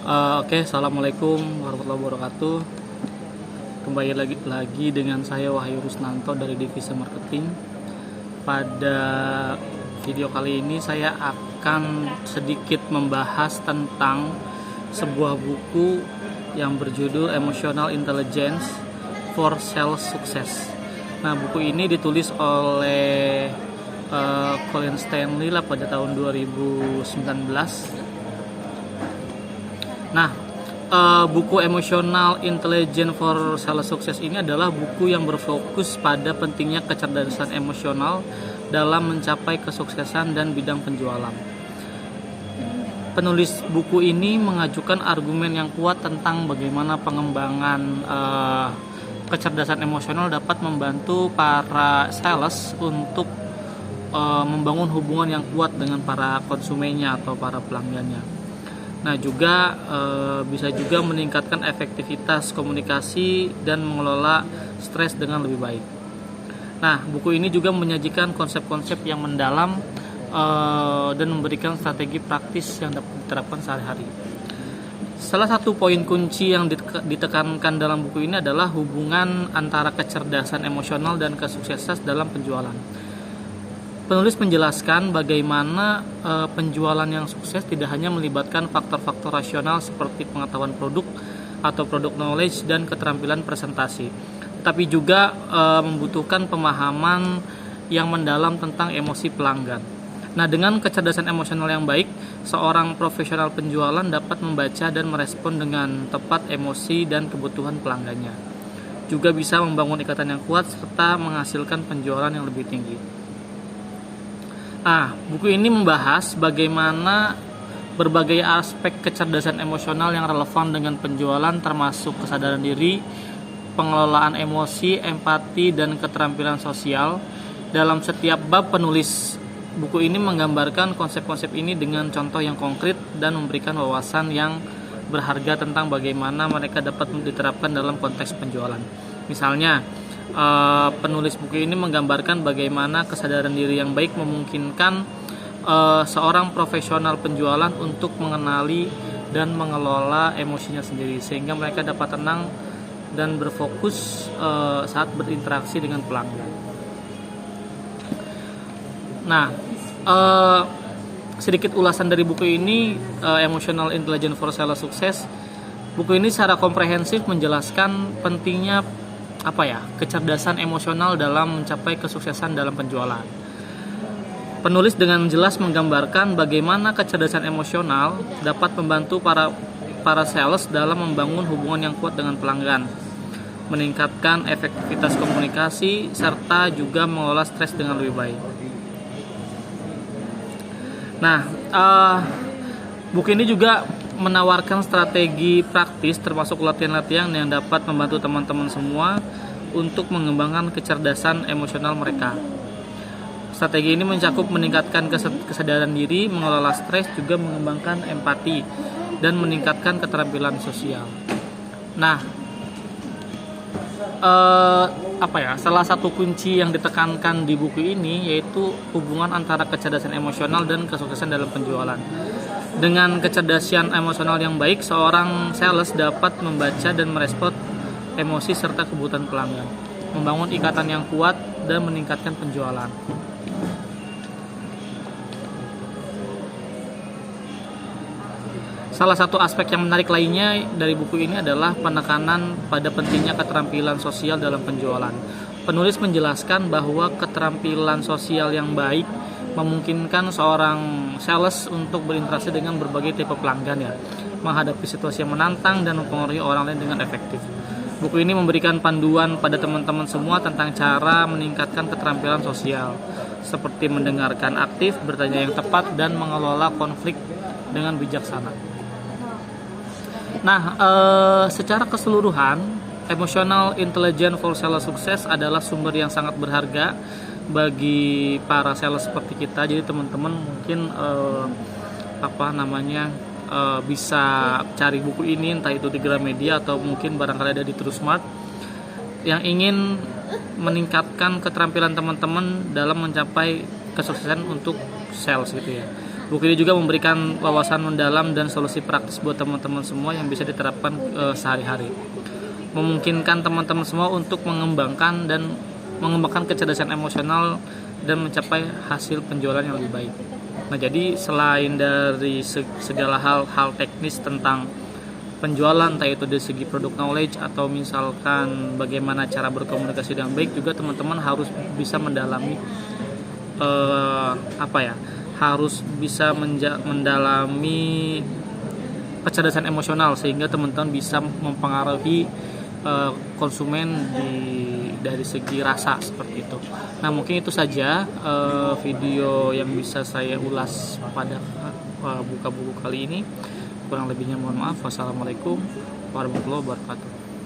Oke, Assalamualaikum warahmatullahi wabarakatuh. Kembali lagi dengan saya Wahyu Rusnanto dari Divisi Marketing. Pada video kali ini saya akan sedikit membahas tentang sebuah buku yang berjudul Emotional Intelligence for Sales Success. Nah, buku ini ditulis oleh Colin Stanley lah pada tahun 2019. Nah, buku Emotional Intelligence for Sales Success ini adalah buku yang berfokus pada pentingnya kecerdasan emosional dalam mencapai kesuksesan dan bidang penjualan. Penulis buku ini mengajukan argumen yang kuat tentang bagaimana pengembangan kecerdasan emosional dapat membantu para sales untuk membangun hubungan yang kuat dengan para konsumennya atau para pelanggannya. Nah, juga bisa juga meningkatkan efektivitas komunikasi dan mengelola stres dengan lebih baik. Nah, buku ini juga menyajikan konsep-konsep yang mendalam dan memberikan strategi praktis yang dapat diterapkan sehari-hari. Salah satu poin kunci yang ditekankan dalam buku ini adalah hubungan antara kecerdasan emosional dan kesuksesan dalam penjualan. Penulis menjelaskan bagaimana penjualan yang sukses tidak hanya melibatkan faktor-faktor rasional seperti pengetahuan produk atau produk knowledge dan keterampilan presentasi, tapi juga membutuhkan pemahaman yang mendalam tentang emosi pelanggan. Nah, dengan kecerdasan emosional yang baik, seorang profesional penjualan dapat membaca dan merespon dengan tepat emosi dan kebutuhan pelanggannya. Juga bisa membangun ikatan yang kuat serta menghasilkan penjualan yang lebih tinggi. Buku ini membahas bagaimana berbagai aspek kecerdasan emosional yang relevan dengan penjualan, termasuk kesadaran diri, pengelolaan emosi, empati, dan keterampilan sosial. Dalam setiap bab, penulis buku ini menggambarkan konsep-konsep ini dengan contoh yang konkret dan memberikan wawasan yang berharga tentang bagaimana mereka dapat diterapkan dalam konteks penjualan. Misalnya, penulis buku ini menggambarkan bagaimana kesadaran diri yang baik memungkinkan seorang profesional penjualan untuk mengenali dan mengelola emosinya sendiri sehingga mereka dapat tenang dan berfokus saat berinteraksi dengan pelanggan. Nah, sedikit ulasan dari buku ini, Emotional Intelligence for Sales Success. Buku ini secara komprehensif menjelaskan pentingnya kecerdasan emosional dalam mencapai kesuksesan dalam penjualan. Penulis dengan jelas menggambarkan bagaimana kecerdasan emosional dapat membantu para sales dalam membangun hubungan yang kuat dengan pelanggan, meningkatkan efektivitas komunikasi, serta juga mengelola stres dengan lebih baik. Nah, buku ini juga menawarkan strategi praktis termasuk latihan-latihan yang dapat membantu teman-teman semua untuk mengembangkan kecerdasan emosional mereka. Strategi ini mencakup meningkatkan kesadaran diri, mengelola stres, juga mengembangkan empati dan meningkatkan keterampilan sosial. Nah, salah satu kunci yang ditekankan di buku ini yaitu hubungan antara kecerdasan emosional dan kesuksesan dalam penjualan. Dengan kecerdasan emosional yang baik, seorang sales dapat membaca dan merespon emosi serta kebutuhan pelanggan, membangun ikatan yang kuat dan meningkatkan penjualan. Salah satu aspek yang menarik lainnya dari buku ini adalah penekanan pada pentingnya keterampilan sosial dalam penjualan. Penulis menjelaskan bahwa keterampilan sosial yang baik memungkinkan seorang sales untuk berinteraksi dengan berbagai tipe pelanggan menghadapi situasi yang menantang dan mempengaruhi orang lain dengan efektif. Buku ini memberikan panduan pada teman-teman semua tentang cara meningkatkan keterampilan sosial, seperti mendengarkan aktif, bertanya yang tepat, dan mengelola konflik dengan bijaksana. Nah, secara keseluruhan, Emotional Intelligence for Sales Success adalah sumber yang sangat berharga bagi para sales seperti kita. Jadi teman-teman mungkin bisa cari buku ini entah itu di Gramedia atau mungkin barangkali ada di TruSmart yang ingin meningkatkan keterampilan teman-teman dalam mencapai kesuksesan untuk sales gitu ya. Buku ini juga memberikan wawasan mendalam dan solusi praktis buat teman-teman semua yang bisa diterapkan sehari-hari. Memungkinkan teman-teman semua untuk mengembangkan kecerdasan emosional dan mencapai hasil penjualan yang lebih baik. Nah, jadi selain dari segala hal teknis tentang penjualan, entah itu dari segi produk knowledge atau misalkan bagaimana cara berkomunikasi dengan baik, juga teman-teman harus bisa mendalami harus bisa mendalami kecerdasan emosional sehingga teman-teman bisa mempengaruhi konsumen dari segi rasa seperti itu. Nah, mungkin itu saja video yang bisa saya ulas pada buka buku kali ini. Kurang lebihnya mohon maaf. Wassalamualaikum warahmatullahi wabarakatuh.